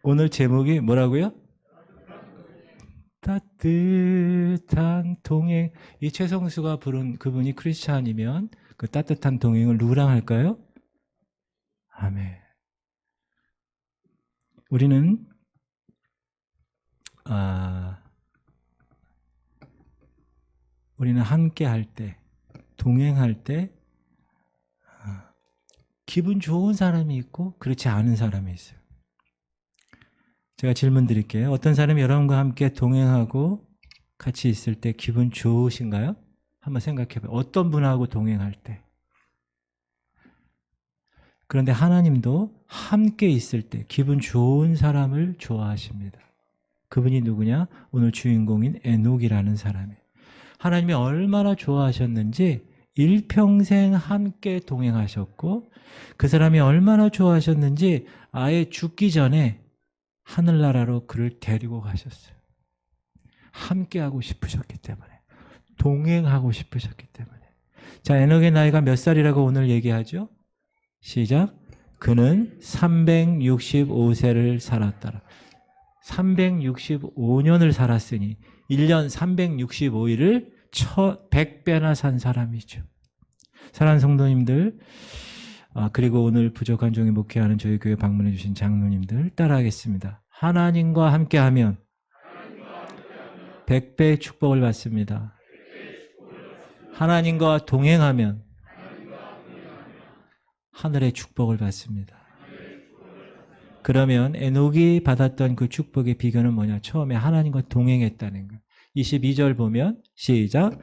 오늘 제목이 뭐라고요? 따뜻한 동행. 이 최성수가 부른 그분이 크리스찬이면 그 따뜻한 동행을 누구랑 할까요? 아멘. 우리는 우리는 함께 할 때, 동행할 때 기분 좋은 사람이 있고 그렇지 않은 사람이 있어요. 제가 질문 드릴게요. 어떤 사람이 여러분과 함께 동행하고 같이 있을 때 기분 좋으신가요? 한번 생각해 봐요. 어떤 분하고 동행할 때. 그런데 하나님도 함께 있을 때 기분 좋은 사람을 좋아하십니다. 그분이 누구냐? 오늘 주인공인 에녹이라는 사람이에요. 하나님이 얼마나 좋아하셨는지 일평생 함께 동행하셨고, 그 사람이 얼마나 좋아하셨는지 아예 죽기 전에 하늘나라로 그를 데리고 가셨어요. 함께하고 싶으셨기 때문에, 동행하고 싶으셨기 때문에. 자, 에녹의 나이가 몇 살이라고 오늘 얘기하죠? 시작. 그는 365세를 살았더라. 365년을 살았으니 1년 365일을 100배나 산 사람이죠. 사랑하는 성도님들, 그리고 오늘 부족한 종이 목회하는 저희 교회 방문해 주신 장로님들 따라하겠습니다. 하나님과 함께하면 100배의 축복을 받습니다. 하나님과 동행하면 하늘의 축복을 받습니다. 그러면 에녹이 받았던 그 축복의 비결은 뭐냐? 처음에 하나님과 동행했다는 거예요. 22절 보면 시작.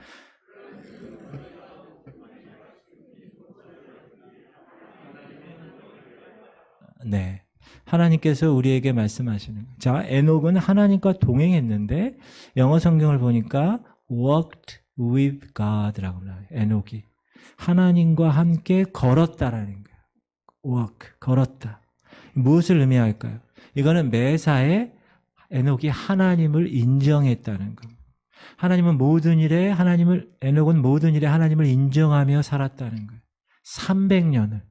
네, 하나님께서 우리에게 말씀하시는 거예요. 자, 에녹은 하나님과 동행했는데 영어 성경을 보니까 walked with God라고 나와요. 에녹이 하나님과 함께 걸었다라는 거예요. walk, 걸었다. 무엇을 의미할까요? 이거는 매사에 에녹이 하나님을 인정했다는 겁니다. 하나님은 모든 일에 에녹은 모든 일에 하나님을 인정하며 살았다는 거예요. 300년을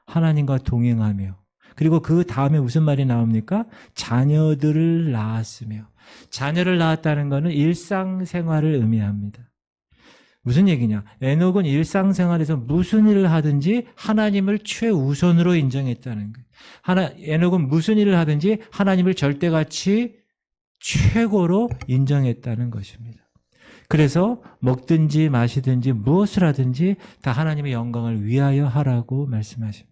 하나님과 동행하며, 그리고 그 다음에 무슨 말이 나옵니까? 자녀들을 낳았으며. 자녀를 낳았다는 것은 일상생활을 의미합니다. 무슨 얘기냐? 에녹은 일상생활에서 무슨 일을 하든지 하나님을 최우선으로 인정했다는 거예요. 에녹은 무슨 일을 하든지 하나님을 절대가치 최고로 인정했다는 것입니다. 그래서 먹든지 마시든지 무엇을 하든지 다 하나님의 영광을 위하여 하라고 말씀하십니다.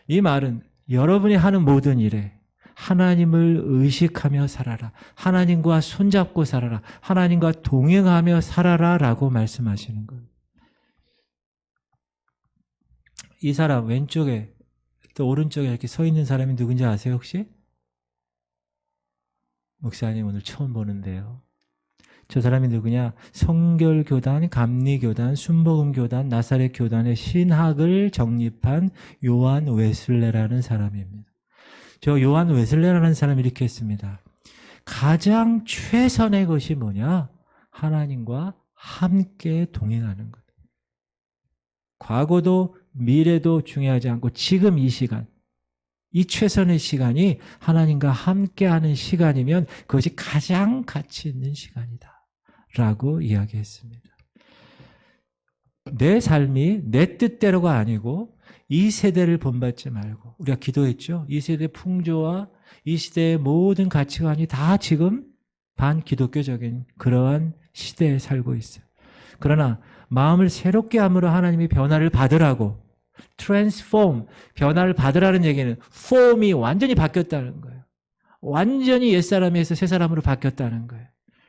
이 말은 여러분이 하는 모든 일에 하나님을 의식하며 살아라. 하나님과 손잡고 살아라. 하나님과 동행하며 살아라 라고 말씀하시는 거예요. 이 사람 왼쪽에 또 오른쪽에 이렇게 서 있는 사람이 누군지 아세요 혹시? 목사님 오늘 처음 보는데요. 저 사람이 누구냐? 성결교단, 감리교단, 순복음교단, 나사렛교단의 신학을 정립한 요한 웨슬레라는 사람입니다. 저 요한 웨슬레라는 사람이 이렇게 했습니다. 가장 최선의 것이 뭐냐? 하나님과 함께 동행하는 것. 과거도 미래도 중요하지 않고 지금 이 시간, 이 최선의 시간이 하나님과 함께하는 시간이면 그것이 가장 가치 있는 시간이다 라고 이야기했습니다. 내 삶이 내 뜻대로가 아니고 이 세대를 본받지 말고, 우리가 기도했죠. 이 세대 풍조와 이 시대의 모든 가치관이 다 지금 반기독교적인 그러한 시대에 살고 있어요. 그러나 마음을 새롭게 함으로 하나님이 변화를 받으라고, transform, 변화를 받으라는 얘기는 form이 완전히 바뀌었다는 거예요. 완전히 옛사람에서 새사람으로 바뀌었다는 거예요.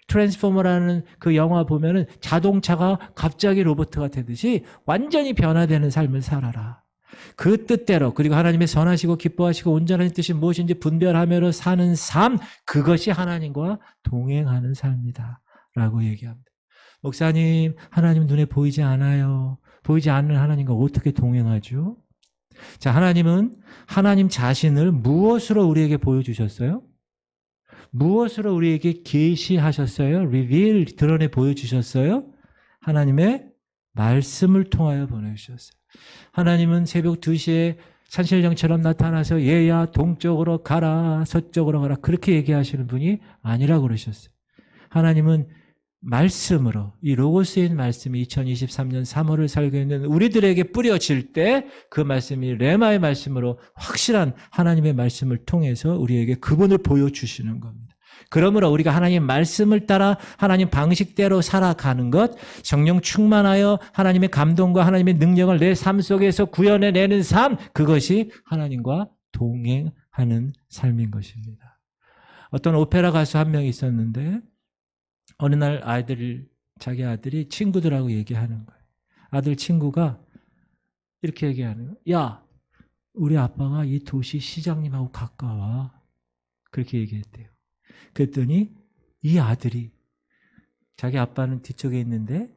트랜스포머라는 그 영화 보면은 자동차가 갑자기 로봇가 되듯이 완전히 변화되는 삶을 살아라. 그 뜻대로, 그리고 하나님의 선하시고 기뻐하시고 온전한 뜻이 무엇인지 분별하며 사는 삶, 그것이 하나님과 동행하는 삶이다 라고 얘기합니다. 목사님, 하나님 눈에 보이지 않아요. 보이지 않는 하나님과 어떻게 동행하죠? 자, 하나님은 하나님 자신을 무엇으로 우리에게 보여주셨어요? 무엇으로 우리에게 계시하셨어요? reveal, 드러내 보여주셨어요? 하나님의 말씀을 통하여 보내주셨어요. 하나님은 새벽 2시에 산신령처럼 나타나서 얘야 동쪽으로 가라 서쪽으로 가라 그렇게 얘기하시는 분이 아니라고 그러셨어요. 하나님은 말씀으로 이 로고스인 말씀이 2023년 3월을 살고 있는 우리들에게 뿌려질 때 그 말씀이 레마의 말씀으로 확실한 하나님의 말씀을 통해서 우리에게 그분을 보여주시는 겁니다. 그러므로 우리가 하나님 말씀을 따라 하나님 방식대로 살아가는 것, 성령 충만하여 하나님의 감동과 하나님의 능력을 내 삶 속에서 구현해내는 삶, 그것이 하나님과 동행하는 삶인 것입니다. 어떤 오페라 가수 한 명 있었는데 어느 날 자기 아들이 친구들하고 얘기하는 거예요. 아들 친구가 이렇게 얘기하는 거예요. 야, 우리 아빠가 이 도시 시장님하고 가까워. 그렇게 얘기했대요. 그랬더니 이 아들이, 자기 아빠는 뒤쪽에 있는데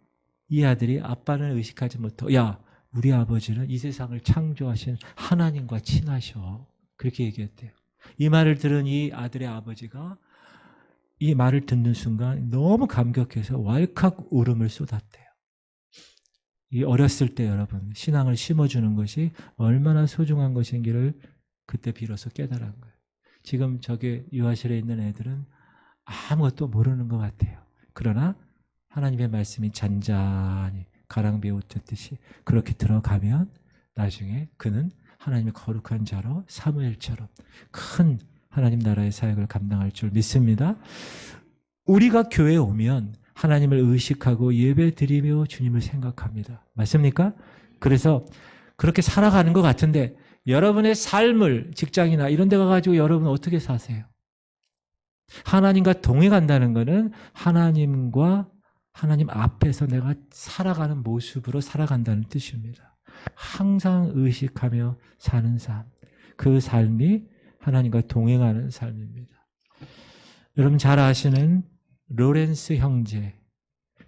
이 아들이 아빠는 의식하지 못하고, 야, 우리 아버지는 이 세상을 창조하신 하나님과 친하셔. 그렇게 얘기했대요. 이 말을 들은 이 아들의 아버지가 이 말을 듣는 순간 너무 감격해서 왈칵 울음을 쏟았대요. 이 어렸을 때 여러분 신앙을 심어주는 것이 얼마나 소중한 것인지를 그때 비로소 깨달은 거예요. 지금 저기 유아실에 있는 애들은 아무것도 모르는 것 같아요. 그러나 하나님의 말씀이 잔잔히 가랑비에 옷졌듯이 그렇게 들어가면 나중에 그는 하나님의 거룩한 자로 사무엘처럼 큰 하나님 나라의 사역을 감당할 줄 믿습니다. 우리가 교회에 오면 하나님을 의식하고 예배 드리며 주님을 생각합니다. 맞습니까? 그래서 그렇게 살아가는 것 같은데 여러분의 삶을 직장이나 이런 데 가가지고 여러분 어떻게 사세요? 하나님과 동행한다는 것은 하나님 앞에서 내가 살아가는 모습으로 살아간다는 뜻입니다. 항상 의식하며 사는 삶, 그 삶이 하나님과 동행하는 삶입니다. 여러분 잘 아시는 로렌스 형제,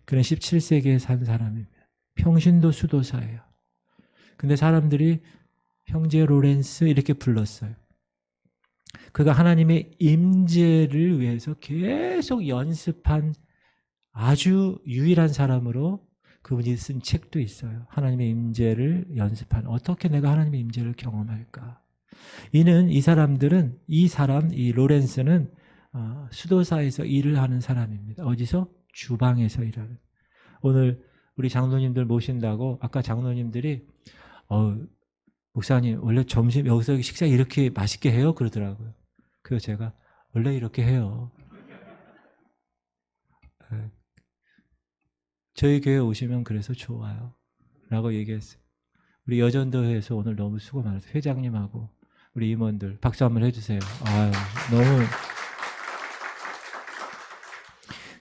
그는 17세기에 산 사람입니다. 평신도 수도사예요. 근데 사람들이 형제 로렌스 이렇게 불렀어요. 그가 하나님의 임재를 위해서 계속 연습한 아주 유일한 사람으로 그분이 쓴 책도 있어요. 하나님의 임재를 연습한, 어떻게 내가 하나님의 임재를 경험할까? 이 로렌스는 수도사에서 일을 하는 사람입니다. 어디서? 주방에서 일하는. 오늘 우리 장로님들 모신다고 아까 장로님들이 목사님 원래 점심 여기서 식사 이렇게 맛있게 해요? 그러더라고요. 그래서 제가 원래 이렇게 해요. 저희 교회 오시면 그래서 좋아요 라고 얘기했어요. 우리 여전도회에서 오늘 너무 수고 많았어요. 회장님하고 우리 임원들 박수 한번 해주세요. 아유, 너무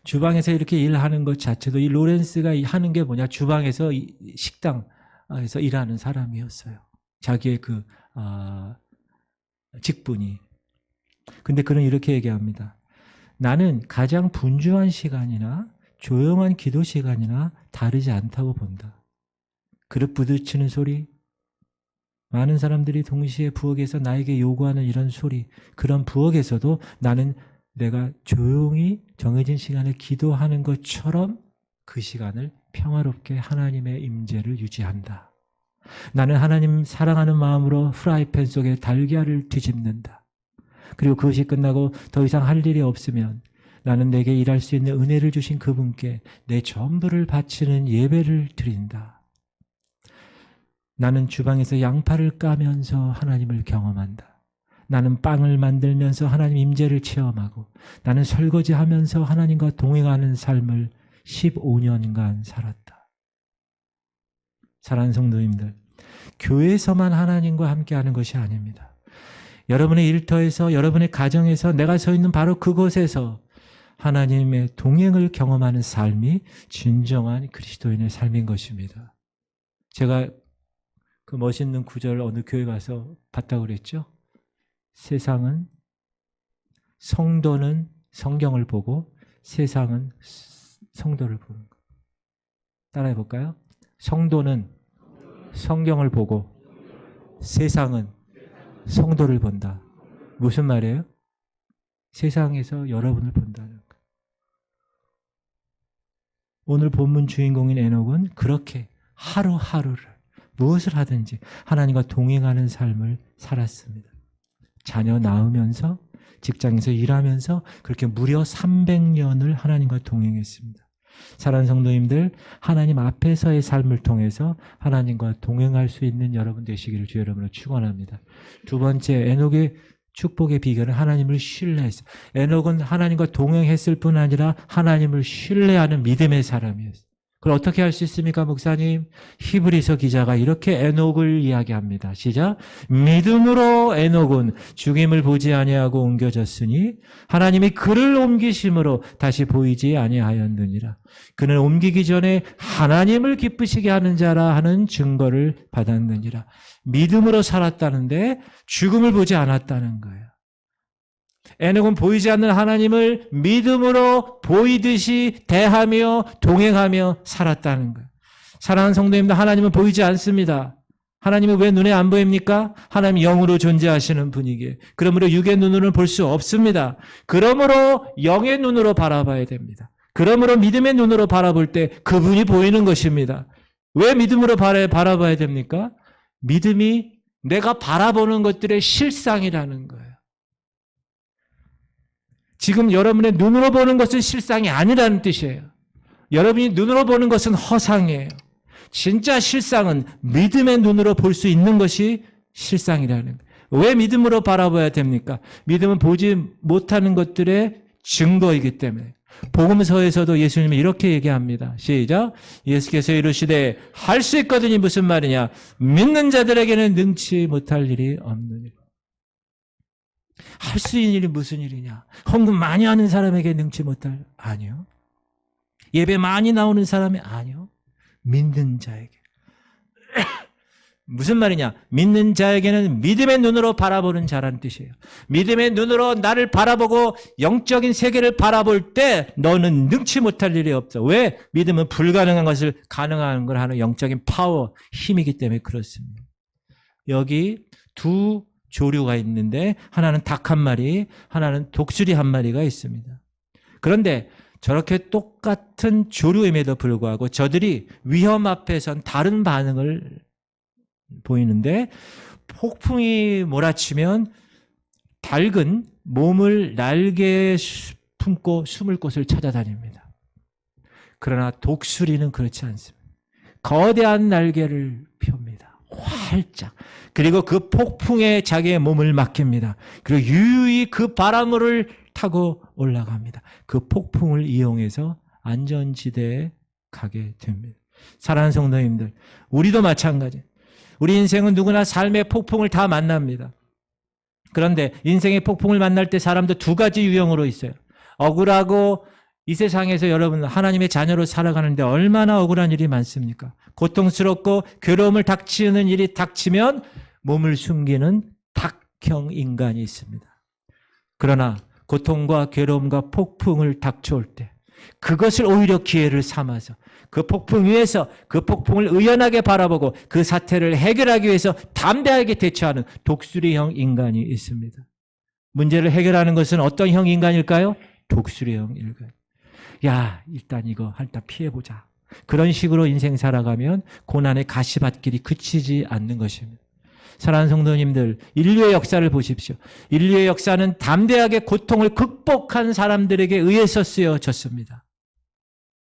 주방에서 이렇게 일하는 것 자체도 이 로렌스가 하는 게 뭐냐, 주방에서 식당에서 일하는 사람이었어요. 자기의 그 직분이. 근데 그는 이렇게 얘기합니다. 나는 가장 분주한 시간이나 조용한 기도 시간이나 다르지 않다고 본다. 그릇 부딪히는 소리, 많은 사람들이 동시에 부엌에서 나에게 요구하는 이런 소리, 그런 부엌에서도 나는 내가 조용히 정해진 시간에 기도하는 것처럼 그 시간을 평화롭게 하나님의 임재를 유지한다. 나는 하나님 사랑하는 마음으로 프라이팬 속에 달걀을 뒤집는다. 그리고 그것이 끝나고 더 이상 할 일이 없으면 나는 내게 일할 수 있는 은혜를 주신 그분께 내 전부를 바치는 예배를 드린다. 나는 주방에서 양파를 까면서 하나님을 경험한다. 나는 빵을 만들면서 하나님 임재를 체험하고 나는 설거지하면서 하나님과 동행하는 삶을 15년간 살았다. 사랑하는 성도님들, 교회에서만 하나님과 함께하는 것이 아닙니다. 여러분의 일터에서, 여러분의 가정에서, 내가 서 있는 바로 그곳에서 하나님의 동행을 경험하는 삶이 진정한 그리스도인의 삶인 것입니다. 제가 그 멋있는 구절 어느 교회 가서 봤다고 그랬죠? 성도는 성경을 보고 세상은 성도를 보는 것. 따라해 볼까요? 성도는 성경을 보고 세상은 성도를 본다. 무슨 말이에요? 세상에서 여러분을 본다는 것. 오늘 본문 주인공인 에녹은 그렇게 하루하루를 무엇을 하든지 하나님과 동행하는 삶을 살았습니다. 자녀 낳으면서 직장에서 일하면서 그렇게 무려 300년을 하나님과 동행했습니다. 사랑하는 성도님들, 하나님 앞에서의 삶을 통해서 하나님과 동행할 수 있는 여러분 되시기를 주 여러분을 축원합니다. 두 번째, 에녹의 축복의 비결은 하나님을 신뢰했어요. 에녹은 하나님과 동행했을 뿐 아니라 하나님을 신뢰하는 믿음의 사람이었어요. 그걸 어떻게 할 수 있습니까, 목사님? 히브리서 기자가 이렇게 에녹을 이야기합니다. 시작. 믿음으로 에녹은 죽임을 보지 아니하고 옮겨졌으니 하나님이 그를 옮기심으로 다시 보이지 아니하였느니라. 그는 옮기기 전에 하나님을 기쁘시게 하는 자라 하는 증거를 받았느니라. 믿음으로 살았다는데 죽음을 보지 않았다는 거예요. 에녹은 보이지 않는 하나님을 믿음으로 보이듯이 대하며 동행하며 살았다는 거예요. 사랑하는 성도님들, 하나님은 보이지 않습니다. 하나님은 왜 눈에 안 보입니까? 하나님이 영으로 존재하시는 분이기에. 그러므로 육의 눈으로는 볼 수 없습니다. 그러므로 영의 눈으로 바라봐야 됩니다. 그러므로 믿음의 눈으로 바라볼 때 그분이 보이는 것입니다. 왜 믿음으로 바라봐야 됩니까? 믿음이 내가 바라보는 것들의 실상이라는 거예요. 지금 여러분의 눈으로 보는 것은 실상이 아니라는 뜻이에요. 여러분이 눈으로 보는 것은 허상이에요. 진짜 실상은 믿음의 눈으로 볼 수 있는 것이 실상이라는 거예요. 왜 믿음으로 바라봐야 됩니까? 믿음은 보지 못하는 것들의 증거이기 때문에. 복음서에서도 예수님이 이렇게 얘기합니다. 시작. 예수께서 이르시되 할 수 있거든이 무슨 말이냐? 믿는 자들에게는 능치 못할 일이 없느니라. 할 수 있는 일이 무슨 일이냐? 헌금 많이 하는 사람에게 능치 못할? 아니요. 예배 많이 나오는 사람이? 아니요. 믿는 자에게. 무슨 말이냐? 믿는 자에게는 믿음의 눈으로 바라보는 자라는 뜻이에요. 믿음의 눈으로 나를 바라보고 영적인 세계를 바라볼 때 너는 능치 못할 일이 없어. 왜? 믿음은 불가능한 것을 가능한 걸 하는 영적인 파워, 힘이기 때문에 그렇습니다. 여기 두 조류가 있는데 하나는 닭 한 마리, 하나는 독수리 한 마리가 있습니다. 그런데 저렇게 똑같은 조류임에도 불구하고 저들이 위험 앞에선 다른 반응을 보이는데, 폭풍이 몰아치면 닭은 몸을 날개에 품고 숨을 곳을 찾아다닙니다. 그러나 독수리는 그렇지 않습니다. 거대한 날개를 펴니다. 활짝. 그리고 그 폭풍에 자기의 몸을 맡깁니다. 그리고 유유히 그 바람을 타고 올라갑니다. 그 폭풍을 이용해서 안전지대에 가게 됩니다. 사랑하는 성도님들, 우리도 마찬가지. 우리 인생은 누구나 삶의 폭풍을 다 만납니다. 그런데 인생의 폭풍을 만날 때 사람도 두 가지 유형으로 있어요. 억울하고, 이 세상에서 여러분 하나님의 자녀로 살아가는데 얼마나 억울한 일이 많습니까? 고통스럽고 괴로움을 닥치는 일이 닥치면 몸을 숨기는 닭형 인간이 있습니다. 그러나 고통과 괴로움과 폭풍을 닥쳐올 때 그것을 오히려 기회를 삼아서 그 폭풍 위에서 그 폭풍을 의연하게 바라보고 그 사태를 해결하기 위해서 담대하게 대처하는 독수리형 인간이 있습니다. 문제를 해결하는 것은 어떤 형 인간일까요? 독수리형 인간. 야, 일단 이거 일단 피해보자. 그런 식으로 인생 살아가면 고난의 가시밭길이 그치지 않는 것입니다. 사랑하는 성도님들, 인류의 역사를 보십시오. 인류의 역사는 담대하게 고통을 극복한 사람들에게 의해서 쓰여졌습니다.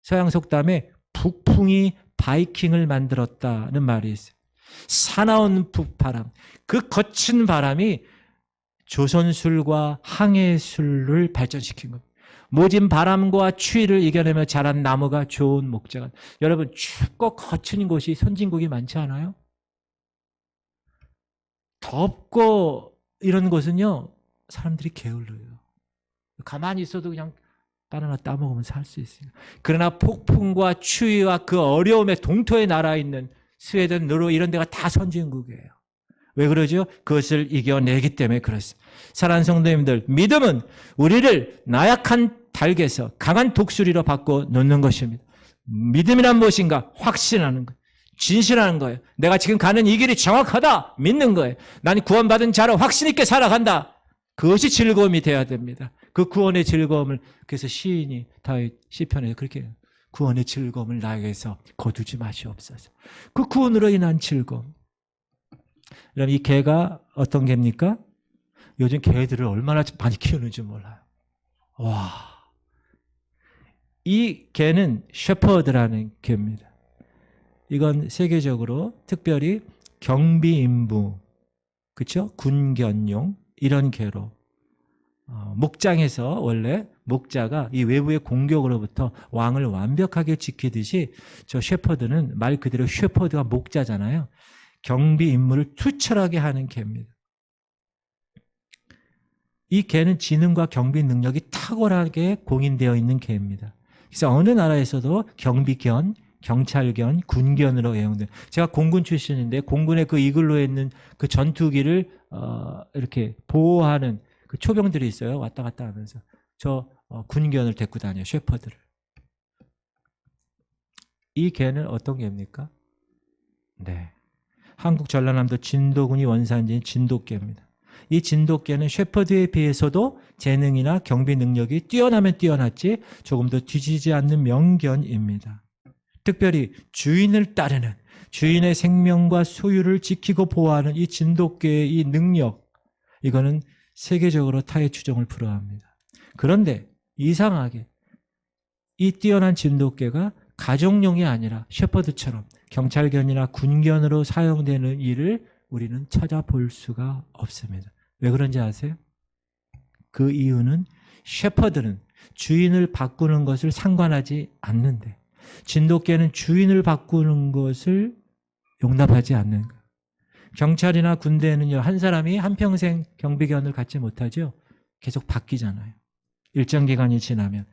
서양 속담에 북풍이 바이킹을 만들었다는 말이 있어요. 사나운 북바람, 그 거친 바람이 조선술과 항해술을 발전시킨 겁니다. 모진 바람과 추위를 이겨내며 자란 나무가 좋은 목재가. 여러분, 춥고 거친 곳이 선진국이 많지 않아요? 덥고 이런 곳은요, 사람들이 게을러요. 가만히 있어도 그냥 바나나 따먹으면 살 수 있어요. 그러나 폭풍과 추위와 그 어려움에 동토에 날아 있는 스웨덴, 노르웨이 이런 데가 다 선진국이에요. 왜 그러죠? 그것을 이겨내기 때문에 그렇습니다. 사랑하는 성도님들, 믿음은 우리를 나약한 닭에서 강한 독수리로 바꿔 놓는 것입니다. 믿음이란 무엇인가? 확신하는 거예요. 진실하는 거예요. 내가 지금 가는 이 길이 정확하다. 믿는 거예요. 나는 구원받은 자로 확신 있게 살아간다. 그것이 즐거움이 돼야 됩니다. 그 구원의 즐거움을, 그래서 시인이 다윗 시편에 그렇게 해요. 구원의 즐거움을 나에게서 거두지 마시옵소서. 그 구원으로 인한 즐거움. 그럼 이 개가 어떤 개입니까? 요즘 개들을 얼마나 많이 키우는지 몰라요. 와, 이 개는 셰퍼드라는 개입니다. 이건 세계적으로 특별히 경비임무, 그렇죠? 군견용 이런 개로 목장에서 원래 목자가 이 외부의 공격으로부터 왕을 완벽하게 지키듯이 저 셰퍼드는 말 그대로 셰퍼드가 목자잖아요. 경비 임무를 투철하게 하는 개입니다. 이 개는 지능과 경비 능력이 탁월하게 공인되어 있는 개입니다. 그래서 어느 나라에서도 경비견, 경찰견, 군견으로 애용된. 제가 공군 출신인데 공군의 그 이글루에 있는 그 전투기를 이렇게 보호하는 그 초병들이 있어요. 왔다 갔다 하면서 저 군견을 데리고 다녀요. 셰퍼드를. 이 개는 어떤 개입니까? 네, 한국 전라남도 진도군이 원산지인 진돗개입니다. 이 진돗개는 셰퍼드에 비해서도 재능이나 경비 능력이 뛰어나면 뛰어났지 조금 더 뒤지지 않는 명견입니다. 특별히 주인을 따르는, 주인의 생명과 소유를 지키고 보호하는 이 진돗개의 이 능력, 이거는 세계적으로 타의 추종을 불허합니다. 그런데 이상하게 이 뛰어난 진돗개가 가족용이 아니라 셰퍼드처럼 경찰견이나 군견으로 사용되는 일을 우리는 찾아볼 수가 없습니다. 왜 그런지 아세요? 그 이유는 셰퍼드는 주인을 바꾸는 것을 상관하지 않는데 진돗개는 주인을 바꾸는 것을 용납하지 않는 거예요. 경찰이나 군대에는요, 한 사람이 한평생 경비견을 갖지 못하죠. 계속 바뀌잖아요. 일정 기간이 지나면.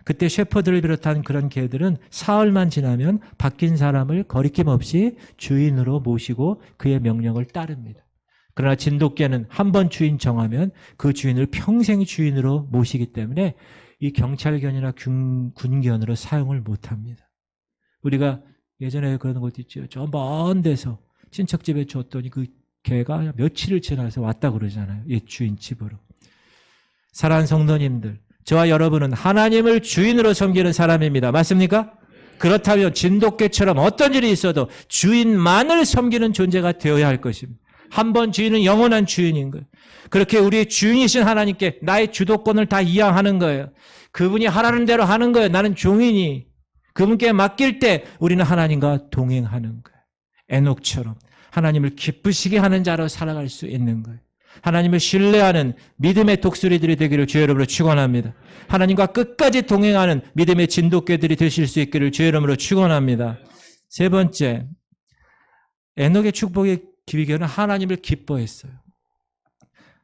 그때 셰퍼드를 비롯한 그런 개들은 사흘만 지나면 바뀐 사람을 거리낌 없이 주인으로 모시고 그의 명령을 따릅니다. 그러나 진돗개는 한 번 주인 정하면 그 주인을 평생 주인으로 모시기 때문에 이 경찰견이나 군견으로 사용을 못합니다. 우리가 예전에 그런 것도 있죠. 저 먼 데서 친척집에 줬더니 그 개가 며칠을 지나서 왔다 그러잖아요. 옛 주인 집으로. 사랑하는 성도님들, 저와 여러분은 하나님을 주인으로 섬기는 사람입니다. 맞습니까? 그렇다면 진돗개처럼 어떤 일이 있어도 주인만을 섬기는 존재가 되어야 할 것입니다. 한 번 주인은 영원한 주인인 거예요. 그렇게 우리의 주인이신 하나님께 나의 주도권을 다 이양하는 거예요. 그분이 하라는 대로 하는 거예요. 나는 종이니. 그분께 맡길 때 우리는 하나님과 동행하는 거예요. 에녹처럼 하나님을 기쁘시게 하는 자로 살아갈 수 있는 거예요. 하나님을 신뢰하는 믿음의 독수리들이 되기를 주의 이름으로 축원합니다. 하나님과 끝까지 동행하는 믿음의 진돗개들이 되실 수 있기를 주의 이름으로 축원합니다. 세 번째, 에녹의 축복의 비결은 하나님을 기뻐했어요.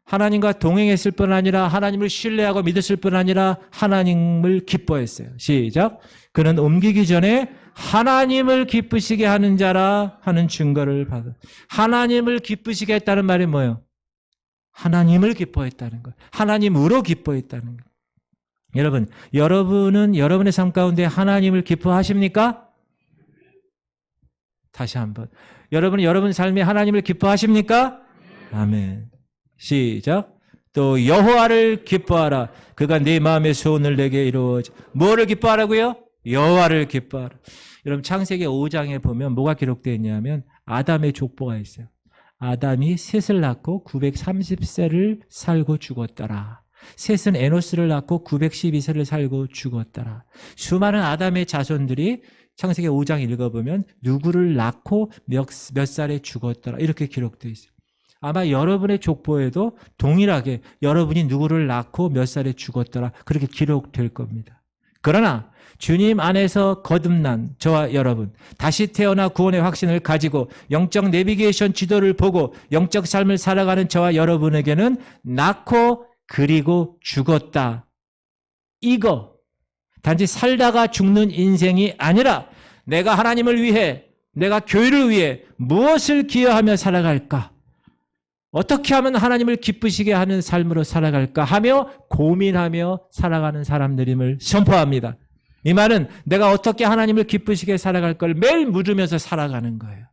하나님과 동행했을 뿐 아니라 하나님을 신뢰하고 믿었을 뿐 아니라 하나님을 기뻐했어요. 시작. 그는 옮기기 전에 하나님을 기쁘시게 하는 자라 하는 증거를 받아. 하나님을 기쁘시게 했다는 말이 뭐예요? 하나님을 기뻐했다는 것. 하나님으로 기뻐했다는 것. 여러분은 여러분의 삶 가운데 하나님을 기뻐하십니까? 다시 한번. 여러분은 여러분 삶에 하나님을 기뻐하십니까? 아멘. 시작. 또 여호와를 기뻐하라. 그가 네 마음의 소원을 내게 이루어지. 뭐를 기뻐하라고요? 여호와를 기뻐하라. 여러분 창세기 5장에 보면 뭐가 기록되어 있냐면 아담의 족보가 있어요. 아담이 셋을 낳고 930세를 살고 죽었더라. 셋은 에노스를 낳고 912세를 살고 죽었더라. 수많은 아담의 자손들이 창세기 5장 읽어보면 누구를 낳고 몇 살에 죽었더라. 이렇게 기록되어 있어요. 아마 여러분의 족보에도 동일하게 여러분이 누구를 낳고 몇 살에 죽었더라. 그렇게 기록될 겁니다. 그러나 주님 안에서 거듭난 저와 여러분, 다시 태어나 구원의 확신을 가지고 영적 내비게이션 지도를 보고 영적 삶을 살아가는 저와 여러분에게는 낳고 그리고 죽었다. 이거 단지 살다가 죽는 인생이 아니라 내가 하나님을 위해, 내가 교회를 위해 무엇을 기여하며 살아갈까? 어떻게 하면 하나님을 기쁘시게 하는 삶으로 살아갈까 하며 고민하며 살아가는 사람들임을 선포합니다. 이 말은 내가 어떻게 하나님을 기쁘시게 살아갈 걸 매일 물으면서 살아가는 거예요.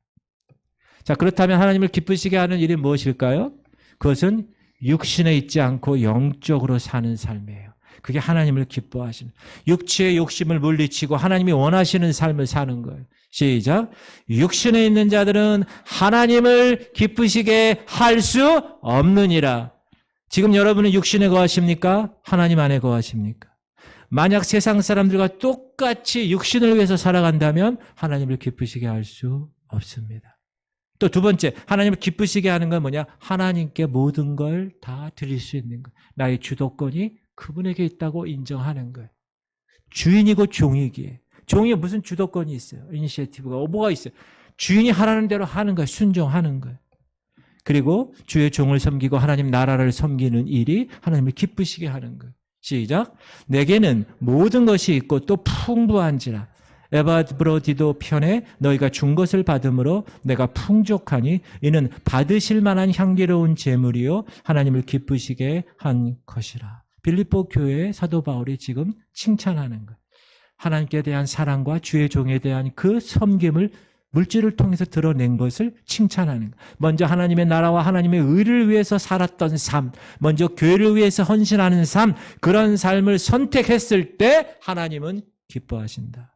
자, 그렇다면 하나님을 기쁘시게 하는 일이 무엇일까요? 그것은 육신에 있지 않고 영적으로 사는 삶이에요. 그게 하나님을 기뻐하시는, 육체의 욕심을 물리치고 하나님이 원하시는 삶을 사는 거예요. 시작. 육신에 있는 자들은 하나님을 기쁘시게 할 수 없느니라. 지금 여러분은 육신에 거하십니까? 하나님 안에 거하십니까? 만약 세상 사람들과 똑같이 육신을 위해서 살아간다면 하나님을 기쁘시게 할 수 없습니다. 또 두 번째, 하나님을 기쁘시게 하는 건 뭐냐? 하나님께 모든 걸 다 드릴 수 있는 것. 나의 주도권이 그분에게 있다고 인정하는 거예요. 주인이고 종이기에. 종이에 무슨 주도권이 있어요? 이니시애티브가 뭐가 있어요? 주인이 하라는 대로 하는 거예요. 순종하는 거예요. 그리고 주의 종을 섬기고 하나님 나라를 섬기는 일이 하나님을 기쁘시게 하는 거예요. 시작. 내게는 모든 것이 있고 또 풍부한지라. 에바브로디도 편에 너희가 준 것을 받음으로 내가 풍족하니 이는 받으실 만한 향기로운 제물이요 하나님을 기쁘시게 한 것이라. 빌립보 교회의 사도 바울이 지금 칭찬하는 거예요. 하나님께 대한 사랑과 주의 종에 대한 그 섬김을 물질을 통해서 드러낸 것을 칭찬하는 거예요. 먼저 하나님의 나라와 하나님의 의를 위해서 살았던 삶, 먼저 교회를 위해서 헌신하는 삶, 그런 삶을 선택했을 때 하나님은 기뻐하신다.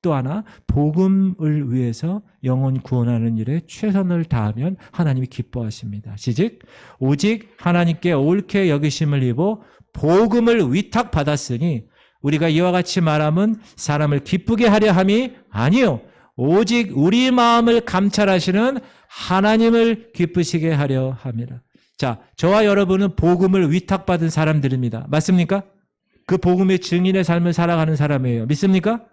또 하나, 복음을 위해서 영혼 구원하는 일에 최선을 다하면 하나님이 기뻐하십니다. 시직 오직 하나님께 옳게 여기심을 입어 복음을 위탁받았으니 우리가 이와 같이 말함은 사람을 기쁘게 하려 함이 아니요 오직 우리 마음을 감찰하시는 하나님을 기쁘시게 하려 함이라. 자, 저와 여러분은 복음을 위탁받은 사람들입니다. 맞습니까? 그 복음의 증인의 삶을 살아가는 사람이에요. 믿습니까?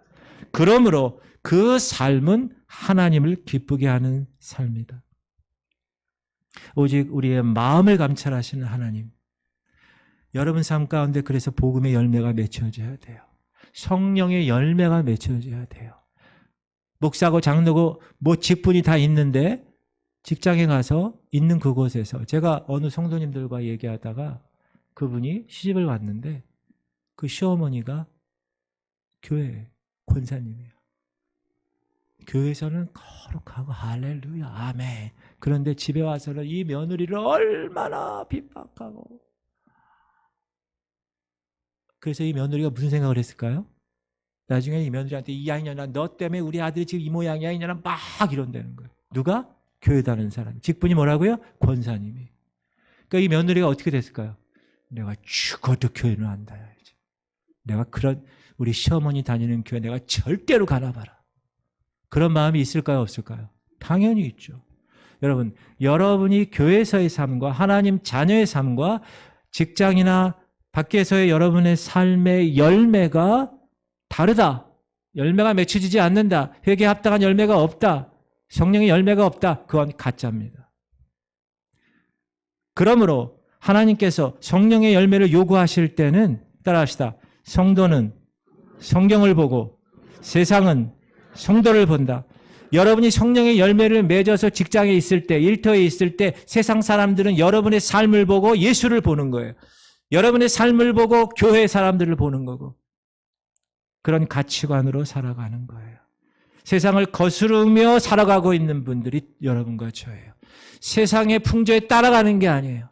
그러므로 그 삶은 하나님을 기쁘게 하는 삶이다. 오직 우리의 마음을 감찰하시는 하나님. 여러분 삶 가운데 그래서 복음의 열매가 맺혀져야 돼요. 성령의 열매가 맺혀져야 돼요. 목사고 장로고 뭐 직분이 다 있는데 직장에 가서 있는 그곳에서 제가 어느 성도님들과 얘기하다가 그분이 시집을 왔는데 그 시어머니가 교회 권사님이에요. 교회에서는 거룩하고 할렐루야 아멘. 그런데 집에 와서는 이 며느리를 얼마나 핍박하고, 그래서 이 며느리가 무슨 생각을 했을까요? 나중에 이 며느리한테 이 양이년아 너 때문에 우리 아들이 지금 이 모양이야 이년아 막 이런다는 거예요. 누가? 교회 다니는 사람. 직분이 뭐라고요? 권사님이. 그러니까 이 며느리가 어떻게 됐을까요? 내가 죽어도 교회는 안 다녀야지. 내가 그런 우리 시어머니 다니는 교회 내가 절대로 가나 봐라. 그런 마음이 있을까요? 없을까요? 당연히 있죠. 여러분, 여러분이 교회에서의 삶과 하나님 자녀의 삶과 직장이나 밖에서의 여러분의 삶의 열매가 다르다. 열매가 맺혀지지 않는다. 회개에 합당한 열매가 없다. 성령의 열매가 없다. 그건 가짜입니다. 그러므로 하나님께서 성령의 열매를 요구하실 때는 따라합시다. 성도는 성경을 보고 세상은 성도를 본다. 여러분이 성령의 열매를 맺어서 직장에 있을 때, 일터에 있을 때 세상 사람들은 여러분의 삶을 보고 예수를 보는 거예요. 여러분의 삶을 보고 교회 사람들을 보는 거고 그런 가치관으로 살아가는 거예요. 세상을 거스르며 살아가고 있는 분들이 여러분과 저예요. 세상의 풍조에 따라가는 게 아니에요.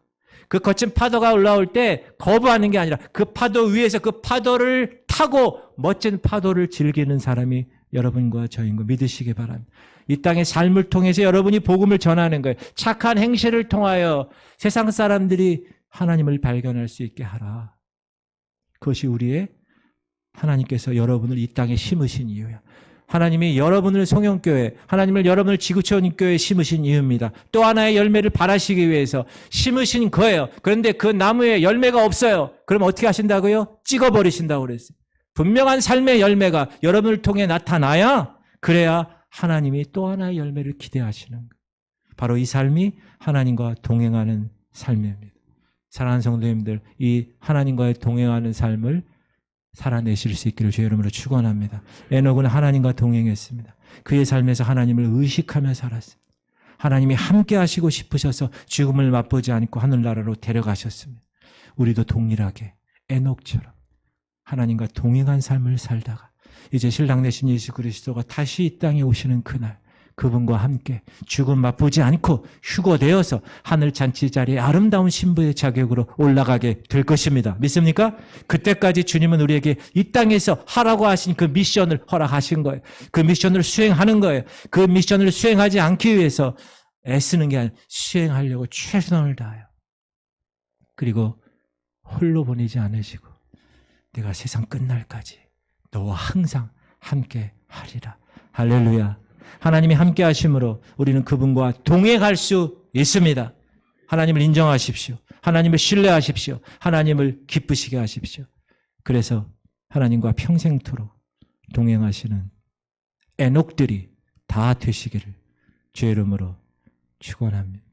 그 거친 파도가 올라올 때 거부하는 게 아니라 그 파도 위에서 그 파도를 타고 멋진 파도를 즐기는 사람이 여러분과 저인 거 믿으시기 바랍니다. 이 땅의 삶을 통해서 여러분이 복음을 전하는 거예요. 착한 행실을 통하여 세상 사람들이 하나님을 발견할 수 있게 하라. 그것이 우리의 하나님께서 여러분을 이 땅에 심으신 이유야. 하나님이 여러분을 성령교회, 하나님을 여러분을 지구촌 교회에 심으신 이유입니다. 또 하나의 열매를 발하시기 위해서 심으신 거예요. 그런데 그 나무에 열매가 없어요. 그럼 어떻게 하신다고요? 찍어버리신다고 그랬어요. 분명한 삶의 열매가 여러분을 통해 나타나야 그래야 하나님이 또 하나의 열매를 기대하시는 거예요. 바로 이 삶이 하나님과 동행하는 삶입니다. 사랑하는 성도님들, 이 하나님과의 동행하는 삶을 살아내실 수 있기를 주의 이름으로 축원합니다. 에녹은 하나님과 동행했습니다. 그의 삶에서 하나님을 의식하며 살았습니다. 하나님이 함께 하시고 싶으셔서 죽음을 맛보지 않고 하늘나라로 데려가셨습니다. 우리도 동일하게 에녹처럼 하나님과 동행한 삶을 살다가 이제 신랑 되신 예수 그리스도가 다시 이 땅에 오시는 그날, 그분과 함께 죽음 맛보지 않고 휴거되어서 하늘 잔치 자리에 아름다운 신부의 자격으로 올라가게 될 것입니다. 믿습니까? 그때까지 주님은 우리에게 이 땅에서 하라고 하신 그 미션을 허락하신 거예요. 그 미션을 수행하는 거예요. 그 미션을 수행하지 않기 위해서 애쓰는 게 아니라 수행하려고 최선을 다해요. 그리고 홀로 보내지 않으시고 내가 세상 끝날까지 너와 항상 함께 하리라. 할렐루야. 하나님이 함께 하심으로 우리는 그분과 동행할 수 있습니다. 하나님을 인정하십시오. 하나님을 신뢰하십시오. 하나님을 기쁘시게 하십시오. 그래서 하나님과 평생토록 동행하시는 에녹들이 다 되시기를 주의 이름으로 축원합니다.